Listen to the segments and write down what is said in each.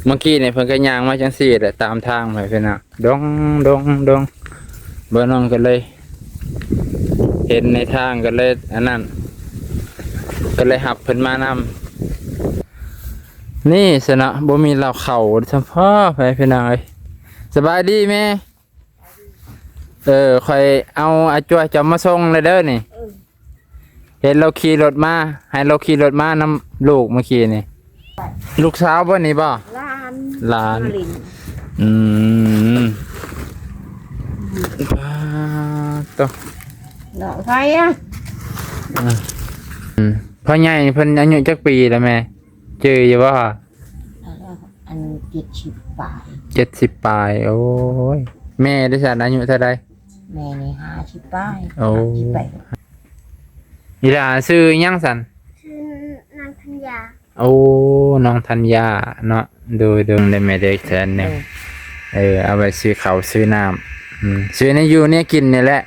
มื่อกี้เนี่ยเพิ่นก็ย่างมาจังซี่แหละตามทางไปเพิ่นน่ะดงบ่น้องก็เลยเห็นในทางก็เลยอันนั้นก็เลยหับเพิ่นมานำนี่ซะเนาะบ่มีเหล้าเข้าเฉพาะไปพี่น้องเอ้ยสบายดีแม่ค่อยเอาอาจ้วยจะมาส่งเลยเด้อนี่เห็นเราขี่รถมาให้เราขี่รถมานำลูกเมื่อกี้นี่ลูกสาวบ่นี่บ่หลานป้าตดอกไฟอ่ะพ่อใหญ่เพิ่นอายุจักปีแล้วแม่ชื่ออยู่บ่อัน70 ปลาย70ปลายโอ้ยแม่ได้สันอายุเท่าใดแม่นี่50 ปลายโอ้58อีหล่าชื่อหยังสันชื่อนางธัญญาโอ้น้องธัญญาเนาะดูได้แม่เด็กแสนหนึ่งเอาไปซื้อข้าวซื้อน้ำซื้อในอยู่เนี่ยกินนี่แหละ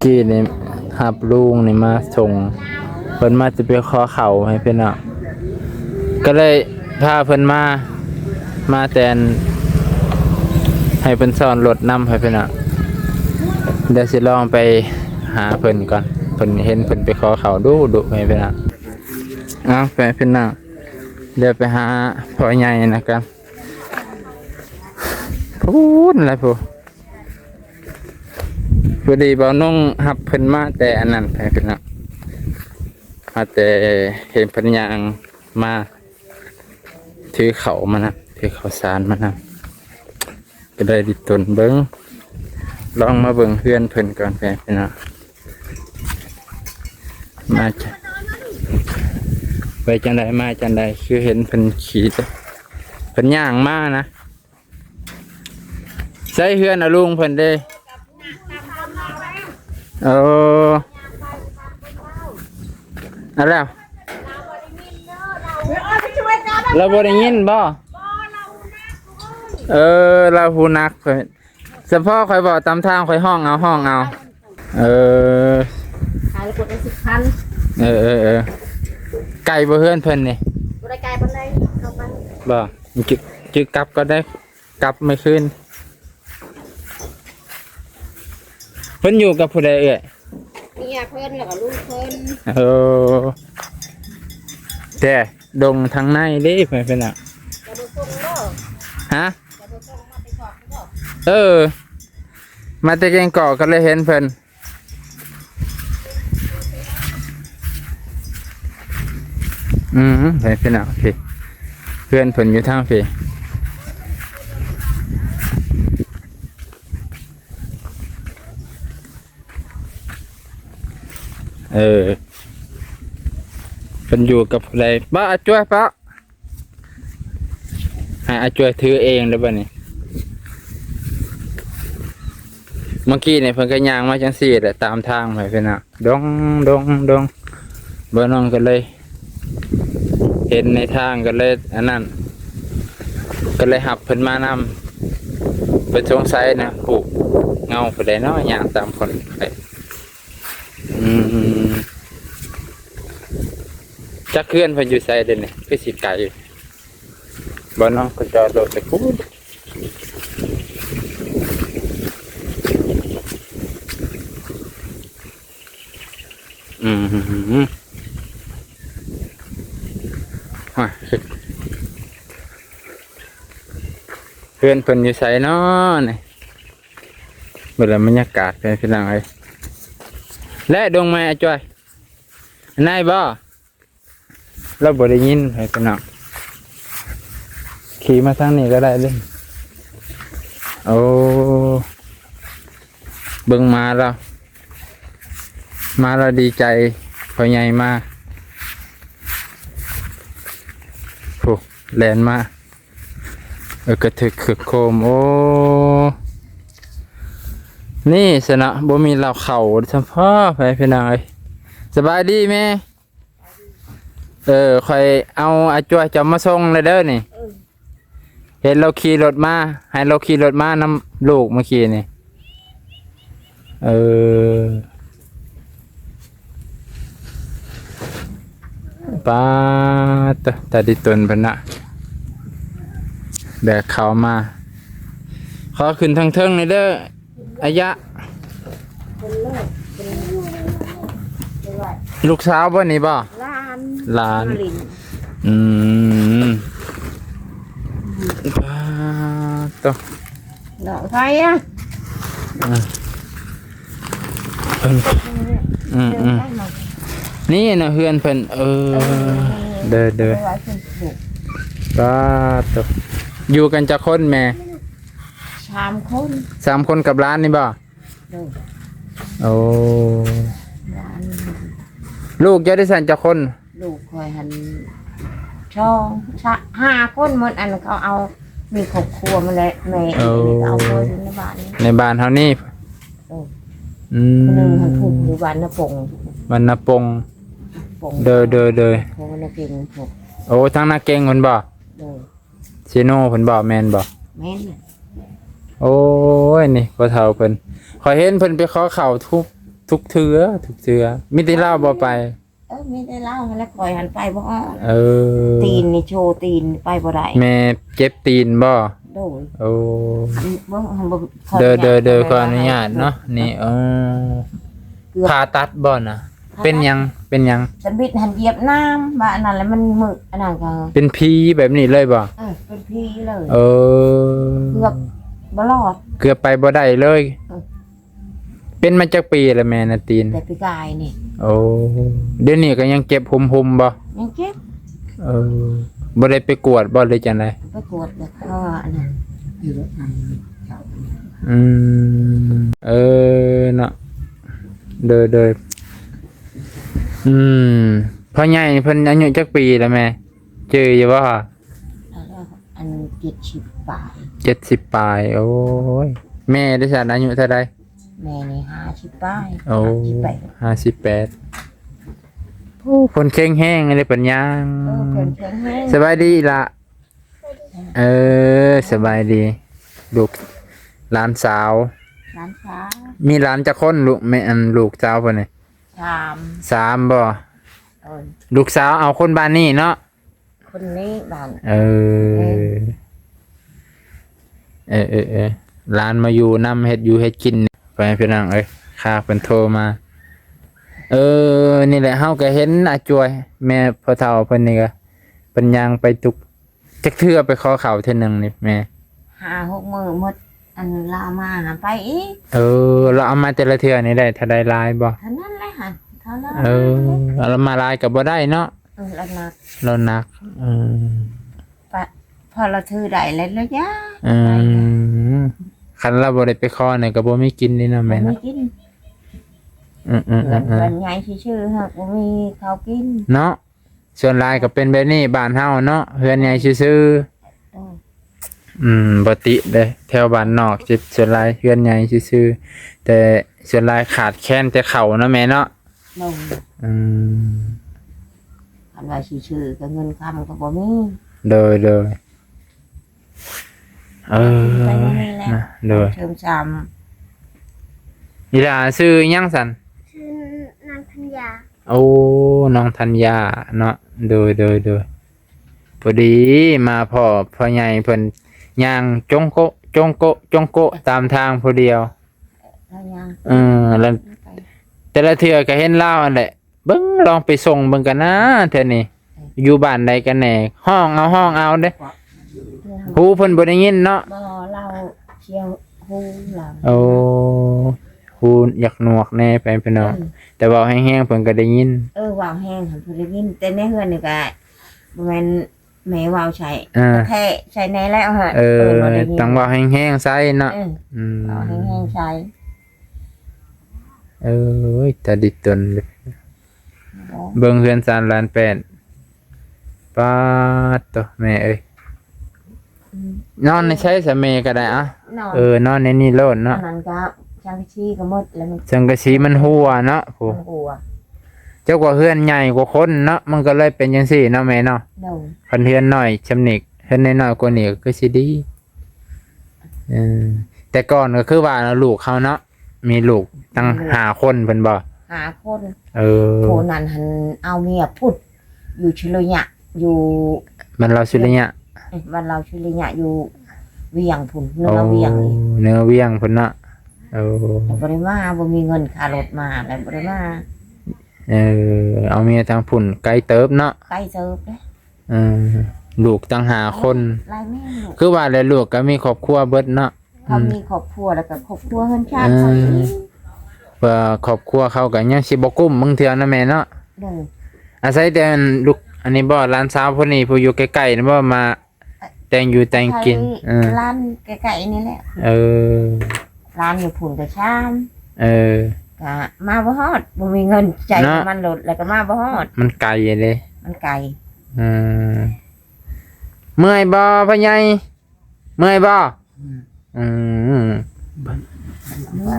กี้นี่หับลุงนี่มาส่งเพิ่นมาจะไปขอเข่าให้เพิ่นอ่ะก็เลยพาเพิ่นมาแตนให้เพิ่นสอนรถนำให้เพิ่นอ่ะเดี๋ยวสิลองไปหาเพิ่นก่อนเพิ่นเห็นเพิ่นไปขอเข่าดุให้เพิ่นอ่ะไปเพิ่นน่ะเดี๋ยวไปหาพ่อใหญ่นะครับพูดอะไรพูดพอดีบ่าวนุ่งหับเพิ่นมาแต่อันนั้นไปเพิ่นน่ะมาแต่เห็นเพิ่นย่างมาถือเขามานะถือเขาสารมานะก็ได้ดิตนเบิ้งลองมาเบิ้งเพื่อนเพิ่นก่อนไปนะมาจะไปจังใดมาจังใดคือเห็นเพิ่นขี่เพิ่นย่างมานะใส่เพื่อนเอาลุงเพิ่นเด้เอาแล้วเราบ่ได้ยินบ่เราหูนักเพิ่นเฉพาะคอยบอกตามทางคอยห้องเอาขายกดได้10,000ไก่บ่เฮือนเพิ่นนี่บ่ได้ไกลปานใดเข้าไปบ่จึกกลับก็ได้กลับไม่คืนเพิ่นอยู่กับผู้ใดเนี่เพิ่นแล้วก็ลูกเพิ่นแต่ดงทางในเด้เพิ่นน่ะจะบ่ส่งบ่ฮะจะบ่ส่งมาไปสอบบ่มาแต่แกงเกาะก็เลยเห็นเพิ่นเพิ่นน่ะโอเคเพื่อนเพิ่นอยู่ทางพี่เป็นอยู่กับอะไรป้าอาจ้วยป้าให้อาจ้วยถือเองได้ป่ะนี่เมื่อกี้เนี่ยเพิ่นก็ย่างมาจังซี่แหละตามทางไปเพิ่นน่ะดงบ่น้องก็เลยเห็นในทางก็เลยอันนั้นก็เลยหับเพิ่นมานำเป็นสงสัยนะปลูกเงาไปได้เนาะย่างตามคนไปจักเคลื่อนเพิ่นอยู่ไสเด้นี่คือสิไกลบ่น้องก็จอดรถไปพูดเพื่อนเพิ่นอยู่ไสเนาะนี่เบิ่งบรรยากาศเป็นพี่น้องเอ้ยและดงไม้อาจ้อยนายบ่เราบ่ได้ยินให้พี่น้องขี่มาทางนี้ก็ได้เลยโอ้เบิ่งมาแล้วดีใจพอใหญ่มาโอ้แลนมากระถึกขึกโคมโอ้นี่สนะบ่มีเหล้าเข้าเฉพาะไปพี่น้องเอ้ยสบายดีแม่ ค่อยเอาอาจ้อยจะมาส่งเลยเด้อนี่ เห็นเราขี่รถมาให้เราขี่รถมานำลูกเมื่อกี้นี่ป้าตาดิตนพนนะแบกเขามาขอขึ้นทางเทิงเลยเด้ออายะลูกสาวบ่นี่บ่ หลาน อืมป้าตัว ดอกไฟอ่ะ นี่นะเฮือนเพิ่นเด้อป้าตัวอยู่กันจักคนแม่ 3 คน 3 คนกับร้านนี่บ่ เด้อ โอ้ หลาน ลูกจะได้สั่นจักคน ลูกคอยหันช่อง5 คนหมดอันเขาเอามีครอบครัวมาแล้วแม่เอาเลยอยู่ในบ้านนี้ ในบ้านเฮานี่ อื คนหนึง ม หันผูกอยู่บ้านนาปง วันนปง ปง เด้อ เพราะว่านาเก่งผูก โอ้ทั้งนาเก่งเพิ่นบ่ เด้อ ซิโนเพิ่นบ่แม่นบ่ แม่นน่ะ โอ้ยนี่พ่อเฒ่าเพิ่นขอยเห็นเพิ่นไปขอข้าวทุกเทื่อมีแต่เล่าบ่ไป ไม่ได้เล่าแล้วคอยหันไปบ่ออก เออ ตีนนี่โชว์ตีนไปบ่ได้ แม่เจ็บตีนบ่ โดย โอ้ หันบ่ เด้อขออนุญาตเนาะนี่ผ่าตัดบ่น่ะเป็นหยัง ฉันบิดหันเหยียบน้ำว่าอันนั้นแล้วมันมึกอันนั้นก็ เป็นผีแบบนี้เลยบ่ เป็นพี่เลย เออ เกือบบ่รอด เกือบไปบ่ได้เลย เป็นมาจากปีแล้วแม่น่ะตีน แต่พี่กายนี่ โอ้เดี๋ยวนี้ก็ยังเจ็บหุมๆบ่ ยังเจ็บ บ่ได้ไปกวดบ่เลยจังได๋ ไปกวดแล้วก็อันนั้น อืมเนาะเด้อพ่อใหญ่เพิ่นอายุจักปีแล้วแม่เจออยู่บ่ อัน70 ปลาย 70ปลายโอ้ยแม่ได้สันอายุเท่าใด แม่นี่50 ปลาย โอ้ 58ผู้คนแข็งแห้งเลยปัญญาง เพิ่นแข็งแรง สบายดีล่ะสบายดีลูกหลานสาว ร้านค้า มีหลานจักคนลูกแม่อันลูกสาวเพิ่นนี่ 3บ่ เออ ลูกสาวเอาคนบ้านนี้เนาะ คนนี้บ้าน ร้านมาอยู่นำเฮ็ดอยู่เฮ็ดกินไปพี่น้องเอ้ยข้าเพิ่นโทรมานี่แหละเฮาก็เห็นอาจวย แม่พ่อเฒ่าเพิ่นนี่ก็เพิ่นย่างไปตุกจักเทื่อไปขอข้าวเทื่อนึงนี่แม่ 5-6 มื้อหมดอันลามาหาไปอีก เราเอามาแต่ละเทื่อนี่ได้ถ้าได้หลายบ่ เท่านั้นแหละค่ะเท่านั้น เรามาหลายก็บ่ได้เนาะ แล้วนัก เราหนักพอเราถือได้แล้วแล้วยะ คันเราบ่ได้ไปขอนี่ก็บ่มีกินนี่เนาะแม่ ไม่ เนาะ กินเงินใหญ่ชื่อๆฮะบ่มีข้าวกิน เนาะส่วนหลายก็เป็นแบบนี้บ้านเฮาเนาะเฮือนใหญ่ซื่อบ่ติเด้แถวบ้านนอกสิส่วนหลายเฮือนใหญ่ซื่อแต่ส่วนหลายขาดแคลนแต่ข้าวเนาะแม่เนาะ ลงอันว่าชื่อๆก็เงินคำก็บ่มี โดยไปนี่แหละ โดย เทอมจ อีหลาชื่อหยังสั่น ชื่อนางธัญญา โอ้น้องธัญญาเนาะโดยพอดีมาพ่อใหญ่เพิ่นย่างจงโกะตามทางผู้เดียว แล้วยัง แล้วแต่ละเทื่อก็เห็นเล่าอันแหละเบิ่งลองไปส่งเบิ่งกันนะเท่านี้อยู่บ้านใดกันแน่ห้องเอาเด้ฮู้เพิ่นบ่ได้ยินเนาะ บ่เราเชียวฮู้เรา โอ้ฮู้อยากหนวกแน่ไปพี่น้องแต่เว้าแห้งๆเพิ่นก็ได้ยิน ว่าวแห้งหั่นเพิ่นได้ยินแต่ในเฮือนนี่ก็บ่แม่นแม่ว่าวใช้แท้ใช้ในแล้วฮะบ่ได้ยิน ต้องเว้าแห้งๆใส่เนาะว่าวแห้งๆใช้ ตาดิตนเลยเบิ่งเฮือนซานล้านแปดปาดตัวแม่เอ้ยนอนในใช้สะเมก็ได้อะนอนในนี่โลดเนาะ นั้นก็จังซี่ก็หมดแล้วมัน จังกะสีมันหัวเนาะโห หัว เจ้ากว่าเฮือนใหญ่กว่าคนเนาะมันก็เลยเป็นจังซี่เนาะแม่เนาะ โดย คันเฮือนน้อยชำนิกเฮือนน้อยๆกว่านี้ก็สิดีแต่ก่อนก็คือว่าลูกเขาเนาะมีลูกตั้ง5คนเพิ่นบ่ หาคน ผู้นั้นหันเอาเมียพุดอยู่ชิลยะอยู่ มันเราสุริยะ บ้านเราชิลยะอยู่เวียงพุ่นเนื้อเวียงนี่ เนื้อเวียงพุ่นเนาะแต่บ่ได้มาบ่มีเงินค่ารถมาแล้วบ่ได้มา เอาเมียทางพุ่นไกลเติบเนาะ ใกล้เสิร์ฟเด้ ลูกตั้ง5คน หลายแม่ลูก คือว่าแล้วลูกก็มีครอบครัวเบิดเนาะ เขามีครอบครัวแล้วก็ครอบครัวเฮือนชาติเขาอีก เพื่อครอบครัวเขาก็ยังสิบ่กุ้มบางเทื่อนะแม่เนาะ เด้อ อาศัยแต่ลูกอันนี้บ่หลานสาวผู้นี้ผู้อยู่ใกล้ๆนี่บ่มาแต่งอยู่แต่งกิน ใช้ร้านใกล้ๆนี่แหละ เออ ร้านอยู่พุ่นก็ชาม เออ ก็มาบ่ฮอดบ่มีเงินใจ เนาะ มันลดแล้วก็มาบ่ฮอด มันไกลเลย มันไกล อืมเมื่อยบ่พ่อใหญ่เมื่อยบ่อืม ไป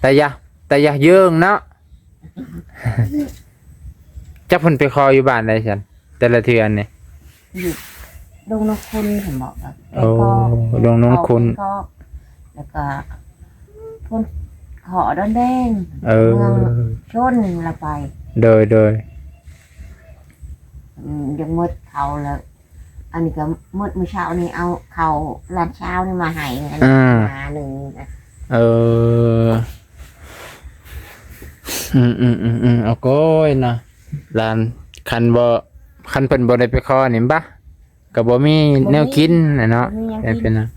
แต่อย่าเยิ่งเนาะ จักเพิ่นไปคออยู่บ้านได้ซั่นแต่ละเทื่อนี่ อยู่ดงนกคุณเห็นบอกแบบ โอ้ดงนกคุณ ก็แล้วก็พ่นขอดอนแดง เออ เมืองชนละไป โดย ยังมืดเขาแล้ว อันนี้ก็มืดมื้อเช้านี่เอาเขาลานเช้านี่มาให้อันนี้มาหนึ่งนะ เออเอาโก้ยนะร้านคันเพิ่นบ่ได้ไปคอนี่ปะก็บ่มีแนวกินน่ะเนาะ มียัง แต่ กิ เป็น นนะ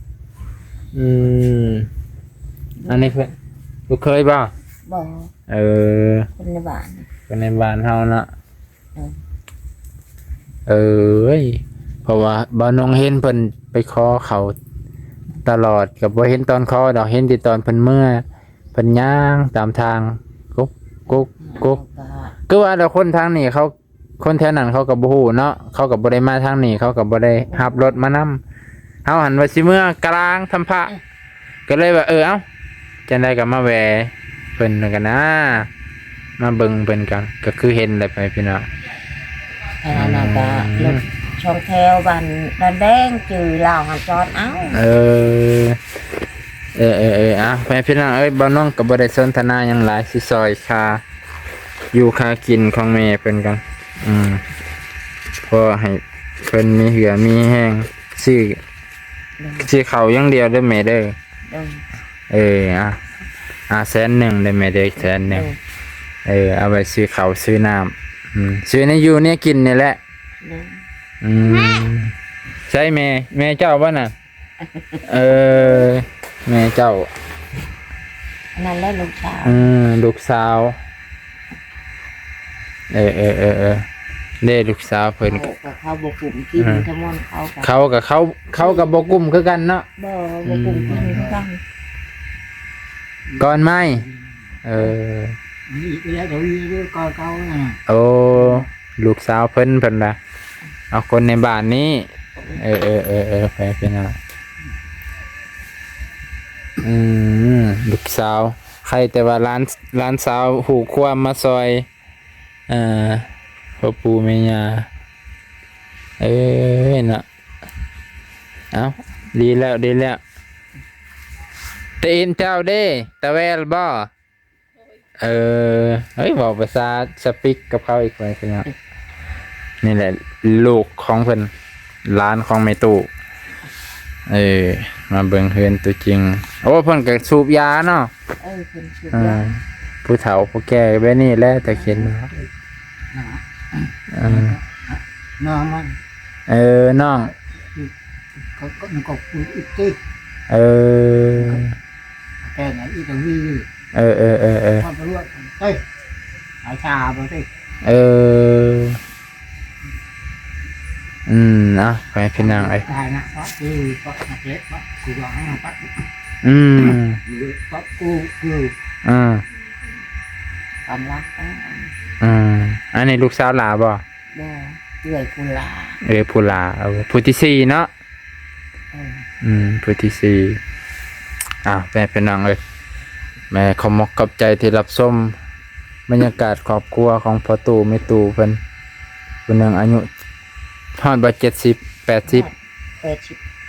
อันนี้เพิ่นลูกเคยบ่ บ่ เออ คนในบ้าน คนในบ้านเฮาเนาะ เออ เพราะว่าบ่น้องเห็นเพิ่นไปคอเขาตลอดก็บ่เห็นตอนคอดอกเห็นที่ตอนเพิ่นเมื่อเพิ่นย่างตามทางกุ๊กก็ คือว่าแต่คนทางนี้เขาคนแถวนั้นเขาก็บ่ฮู้เนาะเขาก็บ่ได้มาทางนี้เขาก็บ่ได้ขับรถมานำเฮาหันว่าสิเมื่อกลางทำพระก็เลยว่าเอ้าจังได๋ก็มาแวะเพิ่นกันนะมาเบิ่งเพิ่นกันก็คือเห็นได้ไปพี่น้อง อันนั้นก็รถช่องแถวบ้านดอนแดงจือลาวหันจอดเอ้า ไปพี่น้องบ่น้องก็บ่ได้สนทนาหยังหลายสิซอยค่าอยู่ค่ากินของแม่เพิ่นกันพอให้เพิ่นมีเหือมีแห้งซื้อข้าวอย่างเดียวเด้อแม่เด้อ100,000เด้อแม่เด้อ100,000เอาไปซื้อข้าวซื้อน้ำซื้อในอยู่เนี่ยกินนี่แหละใช่แม่เจ้าบ่น่ะแม่เจ้า อันนั้นแหละลูกชาว ลูกสาวเด้ลูกสาวเพิ่น เขาบ่กลุ่มกินทั้งหมดเขากับบ่กุ้มคือกันเนาะ บ่กลุ่มกินคือกัน ก่อนไหมนี่ก็แล้วเดี๋ยวนี้ก่อนเขาน่ะ โอ้ลูกสาวเพิ่นล่ะเอาคนในบ้านนี้ไปเป็นอะไรลูกสาวใครแต่ว่าร้านสาวหูความมาซอยพ่อปู่แม่ย่าน่ะเอาดีแล้วตีนเจ้าเด้ตะแวลบ่เฮ้ยบอกภาษาสปิกกับเขาอีกคนนะนี่แหละลูกของเพิ่นร้านของแม่ตู่มาเบิ่งเฮือนตัวจริงโอ้เพิ่นก็สูบยาเนาะเพิ่นสูบยา ผู้เฒ่าผู้แก่แบบนี้แหละแต่เข็นเนาะ น้องมัน น้อง ก็คุยอีกทีแต่ไหนอีกตรงนี้ความรู้เฮ้ยหายชาบ่สิไปพี่นางได้นะเพราะคือเพราะนักเล็กเพราะกูร้องปัดเพราะกูคือความรักอันนี้ลูกสาวหลาบ่เอื้อยผู้ลาผู้ลาผู้ที่สี่เนาะผู้ที่สี่แม่พี่นางแม่ขอมกกับใจที่รับส้ม บรรยากาศครอบครัวของพ่อตู่แม่ตู่เพิ่นเพิ่นยังอายุฮอดบ่70 80 80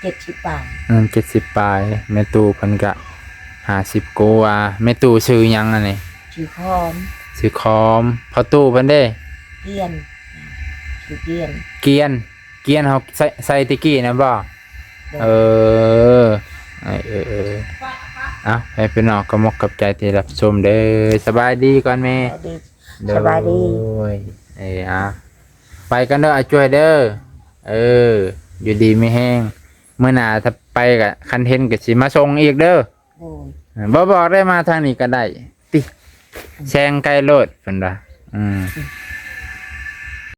70 บาท 70ปลายแม่ตู่เพิ่นก็50กว่าแม่ตู่ชื่อหยังอันนี้ ชื่อคอม ชื่อคอมพ่อตู่เพิ่นเด้ เกียนชื่อเกียน เกียนเฮาใส่ตะกี้นะบ่เออเอาให้พี่น้องก็มกกับใจที่รับชมเด้อสบายดีก่อนแม่ สบายดี โอ้ยไปกันเด้ออาช่วยเด้ออยู่ดีไม่แห้งเมื่อหนาถ้าไปกับคันเทนกับสิมาส่งอีกเด้อ โดย บอกได้มาทางนี้ก็ได้ติแซงไกลโลดเพิ่นว่า